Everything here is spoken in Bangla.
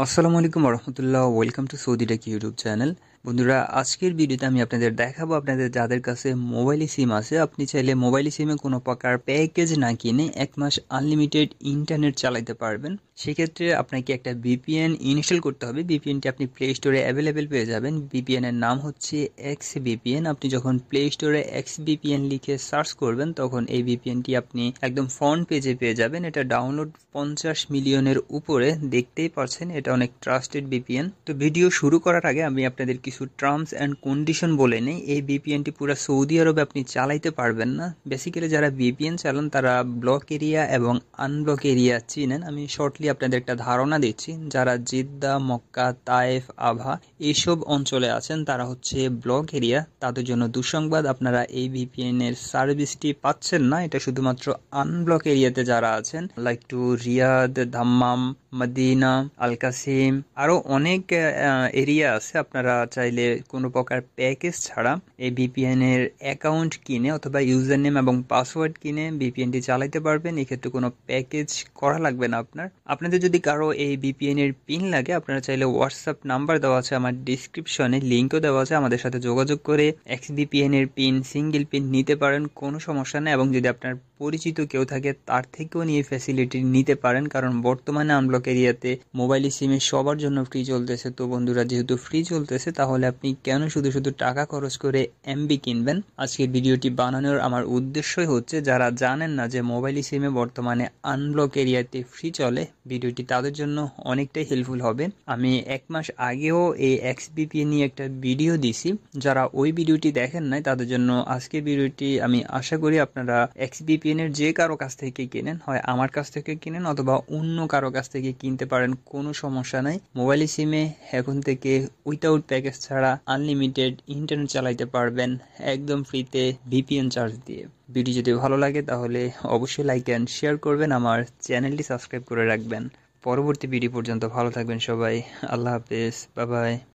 আসসালামু আলাইকুম রহমতুল্লাহ, welcome to Saudi tech YouTube channel. বন্ধুরা, আজকের ভিডিওতে আমি আপনাদের দেখাবো, আপনাদের যাদের কাছে মোবাইলে সিম আছে, আপনি চাইলে মোবাইলে সিমে কোনো প্রকার প্যাকেজ না কিনে 1 মাস আনলিমিটেড ইন্টারনেট চালাতে পারবেন। সেক্ষেত্রে আপনাকে একটা ভিপিএন ইনস্টল করতে হবে। ভিপিএনটি আপনি প্লে স্টোরে অ্যাভেলেবেল পেয়ে যাবেন। ভিপিএনের নাম হচ্ছে এক্স ভিপিএন। আপনি যখন প্লে স্টোরে এক্স ভিপিএন লিখে সার্চ করবেন, তখন এই ভিপিএনটি আপনি একদম ফ্রন্ট পেজে পেয়ে যাবেন। এটা ডাউনলোড 50 মিলিয়নের উপরে, দেখতেই পাচ্ছেন এটা অনেক ট্রাস্টেড ভিপিএন। তো ভিডিও শুরু করার আগে আমি আপনাদের কিছু টার্মস অ্যান্ড কন্ডিশন বলে নেই। এই ভিপিএনটি পুরো সৌদি আরবে আপনি চালাইতে পারবেন না। বেসিক্যালি যারা ভিপিএন চালান তারা ব্লক এরিয়া এবং আনব্লক এরিয়া চিনেন। আমি শর্টলি আপনাদের একটা ধারণা দিচ্ছি। যারা জিদ্দা, মক্কা, তায়েফ, আভা এইসব অঞ্চলে আছেন তারা হচ্ছে ব্লক এরিয়া। তাদের জন্য দুঃসংবাদ, আপনারা এই ভিপিএন এর সার্ভিসটি পাচ্ছেন না। এটা শুধুমাত্র আনব্লক এরিয়াতে যারা আছেন, like to Riyadh, Dammam, Medina, Al Qassim, আরও অনেক এরিয়া আছে। আপনারা চাইলে কোনো প্রকার প্যাকেজ ছাড়া এই ভিপিএন এর অ্যাকাউন্ট কিনে অথবা ইউজার নেম এবং পাসওয়ার্ড কিনে ভিপিএনটি চালাতে পারবেন। এক্ষেত্রে কোনো প্যাকেজ করা লাগবে না আপনাদের যদি কারো এই ভিপিএন এর পিন লাগে, আপনারা চাইলে হোয়াটসঅ্যাপ নাম্বার দেওয়া আছে আমার ডিসক্রিপশনে, লিঙ্কও দেওয়া আছে, আমাদের সাথে যোগাযোগ করে এক্স ভিপিএন এর পিন, সিঙ্গেল পিন নিতে পারেন, কোনো সমস্যা নেই। এবং যদি আপনার পরিচিত কেউ থাকে তার থেকেও নিয়ে ফ্যাসিলিটি নিতে পারেন, কারণ বর্তমানে আনব্লক এরিয়াতে মোবাইল সিমে সবার জন্য ফ্রি চলতেছে। তো বন্ধুরা, যেহেতু ফ্রি চলতেছে, তাহলে আপনি কেন শুধু শুধু টাকা খরচ করে এমবি কিনবেন? আজকের ভিডিওটি বানানোর আমার উদ্দেশ্যই হচ্ছে, যারা জানেন না যে মোবাইল সিমে বর্তমানে আনব্লক এরিয়াতে ফ্রি চলে, ভিডিওটি তাদের জন্য অনেকটাই হেল্পফুল হবে। আমি 1 মাস আগেও এই এক্স ভিপিএন নিয়ে একটা ভিডিও দিছি। যারা ওই ভিডিওটি দেখেন নাই তাদের জন্য আজকের ভিডিওটি, আমি আশা করি আপনারা এক্স ভিপিএন এর যে কারো কাছ থেকে কিনেন, হয় আমার কাছ থেকে কিনেন অথবা অন্য কারো কাছ থেকে কিনতে পারেন, কোনো সমস্যা নাই। মোবাইল সিমে এখন থেকে উইথাউট প্যাকেজ ছাড়া আনলিমিটেড ইন্টারনেট চালাইতে পারবেন একদম ফ্রিতে ভিপিএন চার্জ দিয়ে। ভিডিও যদি ভালো লাগে তাহলে অবশ্যই লাইক অ্যান্ড শেয়ার করবেন, আমার চ্যানেলটি সাবস্ক্রাইব করে রাখবেন। পরবর্তী ভিডিও পর্যন্ত ভালো থাকবেন সবাই। আল্লাহ হাফেজ, বাই বাই।